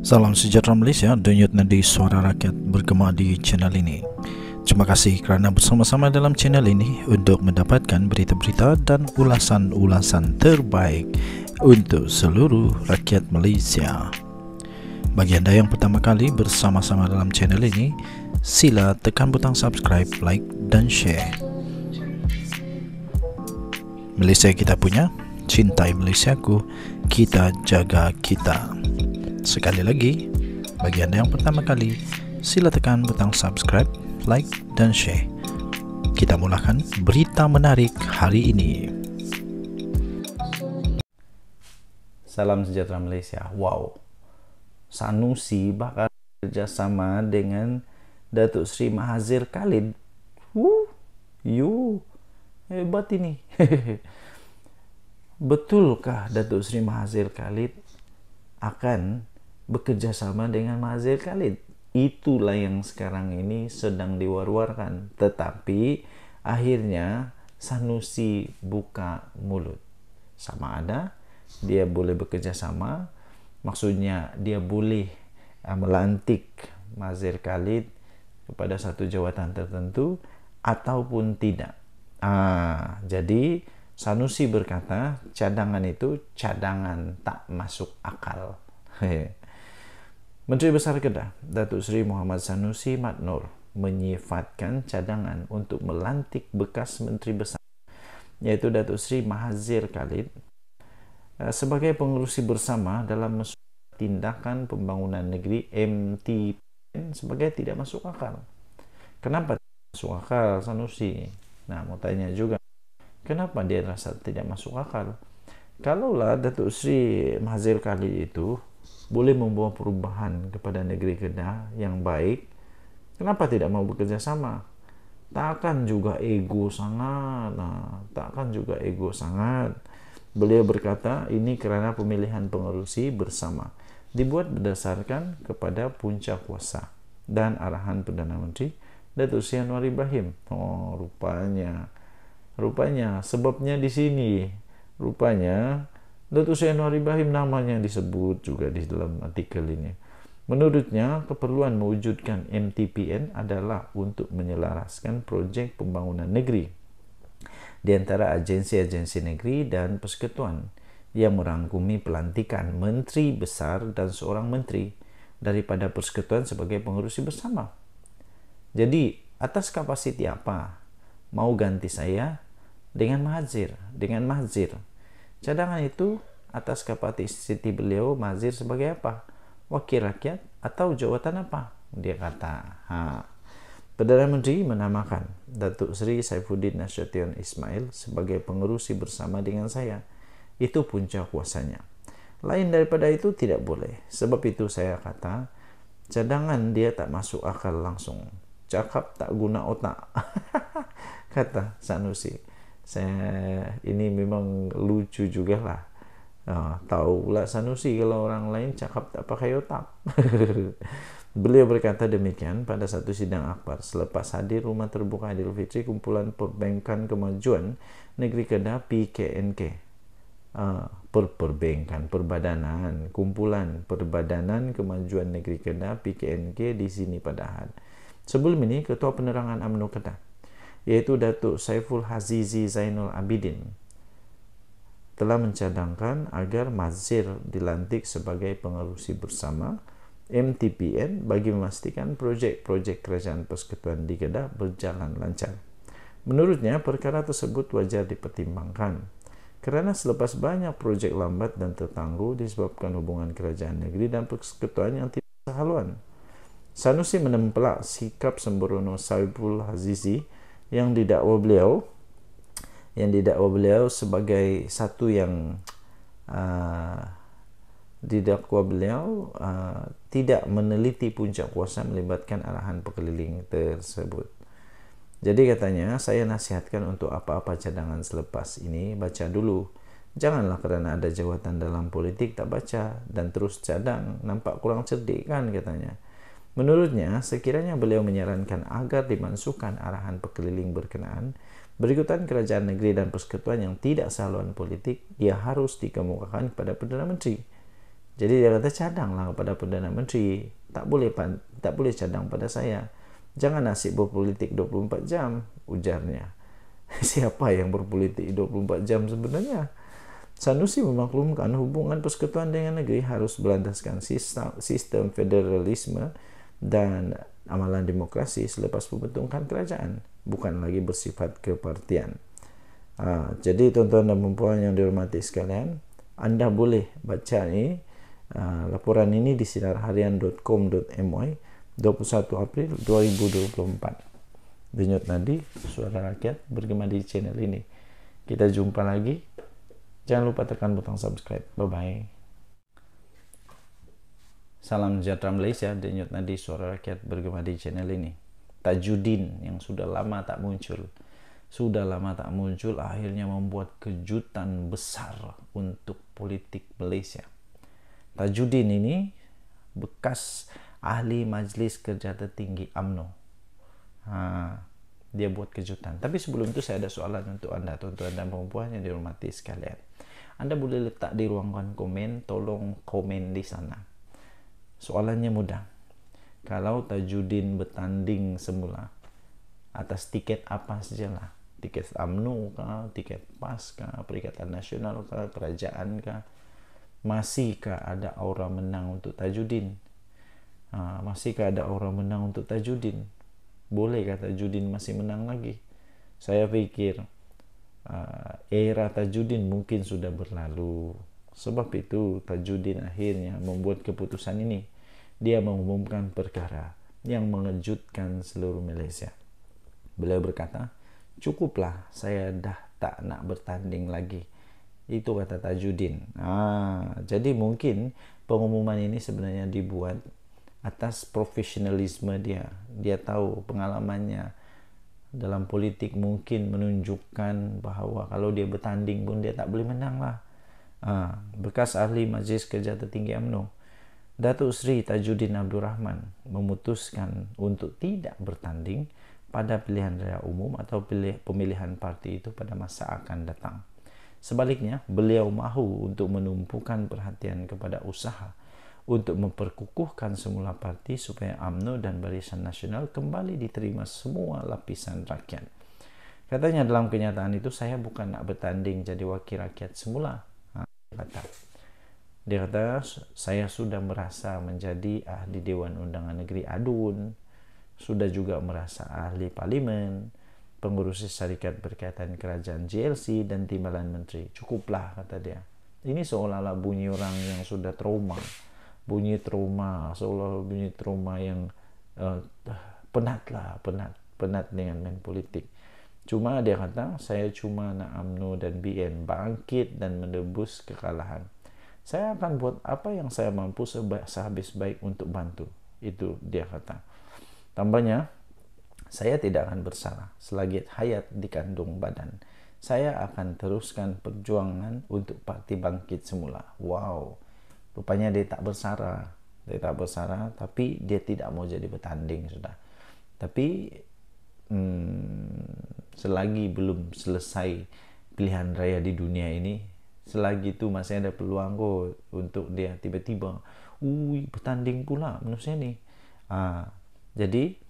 Salam sejahtera Malaysia, denyut nadi suara rakyat bergema di channel ini. Terima kasih kerana bersama-sama dalam channel ini untuk mendapatkan berita-berita dan ulasan-ulasan terbaik untuk seluruh rakyat Malaysia. Bagi anda yang pertama kali bersama-sama dalam channel ini, sila tekan butang subscribe, like dan share. Malaysia kita punya, cintai Malaysiaku, kita jaga kita. Sekali lagi, bagi anda yang pertama kali, sila tekan butang subscribe, like dan share. Kita mulakan berita menarik hari ini. Salam sejahtera Malaysia. Wow, Sanusi bakal kerjasama dengan Datuk Seri Mahathir Khalid. Hebat ini. Betulkah Datuk Seri Mahathir Khalid akan bekerjasama dengan Mahathir Khalid? Itulah yang sekarang ini sedang diwar-warkan. Tetapi akhirnya Sanusi buka mulut. Sama ada dia boleh bekerjasama, maksudnya dia boleh melantik Mahathir Khalid kepada satu jawatan tertentu ataupun tidak. Jadi Sanusi berkata cadangan itu cadangan tak masuk akal. Menteri Besar Kedah Datuk Seri Muhammad Sanusi Mat Noor menyifatkan cadangan untuk melantik bekas Menteri Besar yaitu Datuk Seri Mahathir Khalid sebagai pengerusi bersama dalam tindakan pembangunan negeri MTPN sebagai tidak masuk akal. Kenapa tidak masuk akal Sanusi? Nah, mau tanya juga, kenapa dia rasa tidak masuk akal? Kalaulah Datuk Seri Mahathir Khalid itu boleh membawa perubahan kepada negeri Kedah yang baik, kenapa tidak mau bekerja sama? Takkan juga ego sangat. Beliau berkata ini kerana pemilihan pengerusi bersama dibuat berdasarkan kepada punca kuasa dan arahan Perdana Menteri Datuk Seri Anwar Ibrahim. Rupanya sebabnya di sini. Rupanya Datuk Seri Anwar Ibrahim namanya disebut juga di dalam artikel ini. Menurutnya, keperluan mewujudkan MTPN adalah untuk menyelaraskan projek pembangunan negeri di antara agensi-agensi negeri dan persekutuan yang merangkumi pelantikan menteri besar dan seorang menteri daripada persekutuan sebagai pengerusi bersama. Jadi, atas kapasiti apa mau ganti saya dengan Mahathir? Cadangan itu atas kapasiti beliau Mahathir sebagai apa? Wakil rakyat atau jawatan apa? Dia kata. Perdana Menteri menamakan Datuk Seri Saifuddin Nasution Ismail sebagai pengerusi bersama dengan saya. Itu punca kuasanya. Lain daripada itu tidak boleh. Sebab itu saya kata, cadangan dia tak masuk akal langsung. Cakap tak guna otak. Kata Sanusi. Ini memang lucu jugalah. Tahu pula Sanusi kalau orang lain cakap tak pakai otak. Beliau berkata demikian pada satu sidang akhbar selepas hadir Rumah Terbuka Aidilfitri Kumpulan Perbankan Kemajuan Negeri Kedah PKNK. Kumpulan Perbadanan Kemajuan Negeri Kedah PKNK di sini Padahal. Sebelum ini Ketua Penerangan UMNO Kedah yaitu Datuk Saiful Hazizi Zainul Abidin telah mencadangkan agar Mahathir dilantik sebagai pengerusi bersama MTPN bagi memastikan projek-projek kerajaan persekutuan di Kedah berjalan lancar. Menurutnya, perkara tersebut wajar dipertimbangkan kerana selepas banyak projek lambat dan tertangguh disebabkan hubungan kerajaan negeri dan persekutuan yang tidak sehaluan. Sanusi menempelak sikap sembrono Saiful Hazizi yang didakwa beliau sebagai satu yang tidak meneliti puncak kuasa melibatkan arahan pekeliling tersebut. Jadi katanya, saya nasihatkan untuk apa-apa cadangan selepas ini baca dulu. Janganlah kerana ada jawatan dalam politik tak baca dan terus cadang, nampak kurang cerdik kan katanya. Menurutnya, sekiranya beliau menyarankan agar dimansuhkan arahan pekeliling berkenaan, berikutan kerajaan negeri dan persekutuan yang tidak sehaluan politik, ia harus dikemukakan kepada Perdana Menteri. Jadi dia kata, cadanglah kepada Perdana Menteri, tak boleh cadang pada saya. Jangan asyik berpolitik 24 jam, ujarnya. Siapa yang berpolitik 24 jam sebenarnya? Sanusi memaklumkan hubungan persekutuan dengan negeri harus berlandaskan sistem federalisme dan amalan demokrasi selepas pembentukan kerajaan, bukan lagi bersifat kepartian. Jadi tuan-tuan dan puan yang dihormati sekalian, anda boleh baca laporan ini di sinarharian.com.my 21 April 2024. Denyut nadi suara rakyat bergema di channel ini. Kita jumpa lagi. Jangan lupa tekan butang subscribe. Bye-bye. Salam sejahtera Malaysia. Denyut nadi suara rakyat bergema di channel ini. Tajudin yang sudah lama tak muncul, akhirnya membuat kejutan besar untuk politik Malaysia. Tajudin ini bekas ahli Majlis Kerja Tertinggi UMNO. Dia buat kejutan. Tapi sebelum itu saya ada soalan untuk anda, tuan-tuan dan puan yang dihormati sekalian. Anda boleh letak di ruangan komen, tolong komen di sana. Soalannya mudah. Kalau Tajudin bertanding semula atas tiket apa sajalah, tiket UMNO kah, tiket PAS kah, Perikatan Nasional kah, kerajaan kah, masihkah ada aura menang untuk Tajudin? Masihkah ada aura menang untuk Tajudin? Bolehkah Tajudin masih menang lagi? Saya pikir era Tajudin mungkin sudah berlalu. Sebab itu Tajudin akhirnya membuat keputusan ini. Dia mengumumkan perkara yang mengejutkan seluruh Malaysia. Beliau berkata, cukuplah, saya dah tak nak bertanding lagi. Itu kata Tajudin. Jadi mungkin pengumuman ini sebenarnya dibuat atas profesionalisme dia. Dia tahu pengalamannya dalam politik mungkin menunjukkan bahwa kalau dia bertanding pun dia tak boleh menang lah. Bekas ahli Majlis Kerja Tertinggi UMNO, Datuk Seri Tajudin Abdul Rahman, memutuskan untuk tidak bertanding pada pilihan raya umum atau pemilihan parti itu pada masa akan datang. Sebaliknya, beliau mahu untuk menumpukan perhatian kepada usaha untuk memperkukuhkan semula parti supaya UMNO dan Barisan Nasional kembali diterima semua lapisan rakyat. Katanya dalam kenyataan itu, saya bukan nak bertanding jadi wakil rakyat semula. Dia kata, saya sudah merasa menjadi ahli Dewan Undangan Negeri ADUN, sudah juga merasa ahli Parlimen, pengurus syarikat berkaitan kerajaan GLC dan timbalan menteri. Cukuplah, kata dia. Ini seolah-olah bunyi orang yang sudah trauma. Seolah bunyi trauma yang penat dengan main politik. Cuma dia kata, saya cuma nak UMNO dan BN bangkit dan menebus kekalahan. Saya akan buat apa yang saya mampu sehabis baik untuk bantu. Itu dia kata. Tambahnya, saya tidak akan bersalah selagi hayat dikandung badan. Saya akan teruskan perjuangan untuk parti bangkit semula. Wow. Rupanya dia tak bersara, tapi dia tidak mau jadi bertanding sudah. Tapi selagi belum selesai pilihan raya di dunia ini, selagi itu masih ada peluang untuk dia tiba-tiba bertanding pula manusia ni. Jadi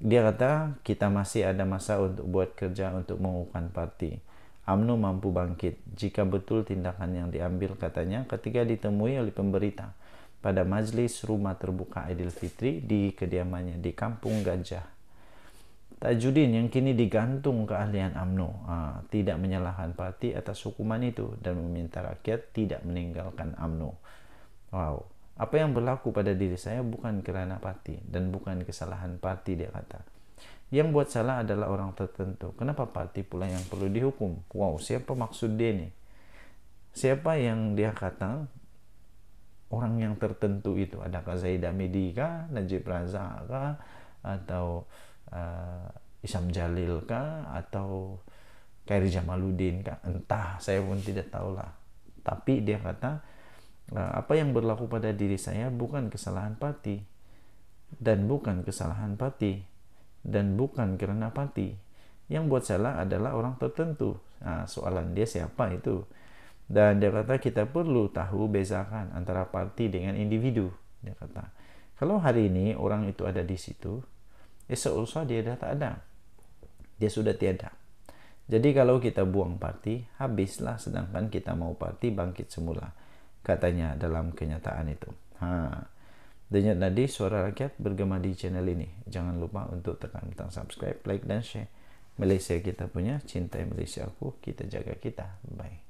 dia kata kita masih ada masa untuk buat kerja untuk mengukuhkan parti. UMNO mampu bangkit jika betul tindakan yang diambil, katanya, ketika ditemui oleh pemberita pada majlis rumah terbuka Aidilfitri di kediamannya di Kampung Gajah. Tajudin yang kini digantung keahlian UMNO tidak menyalahkan parti atas hukuman itu dan meminta rakyat tidak meninggalkan UMNO. Wow, apa yang berlaku pada diri saya bukan kerana parti dan bukan kesalahan parti, dia kata. Yang buat salah adalah orang tertentu. Kenapa parti pula yang perlu dihukum? Wow, siapa maksud dia ni? Siapa yang dia kata orang yang tertentu itu? Adakah Zaidah Midi kah? Najib Razak kah? Atau Isam Jalil kah? Atau Khairi Jamaluddin kah? Entah, saya pun tidak tahulah. Tapi dia kata, apa yang berlaku pada diri saya bukan kesalahan parti dan bukan kesalahan parti dan bukan kerana parti. Yang buat salah adalah orang tertentu. Soalan dia siapa itu? Dan dia kata kita perlu tahu bezakan antara parti dengan individu. Dia kata, kalau hari ini orang itu ada di situ, esok lusa dia dah tak ada. Dia sudah tiada. Jadi kalau kita buang parti, habislah, sedangkan kita mau parti bangkit semula. Katanya dalam kenyataan itu. Denyut Nadi Suara Rakyat bergema di channel ini. Jangan lupa untuk tekan butang subscribe, like dan share. Malaysia kita punya, cintai Malaysia aku, kita jaga kita. Bye.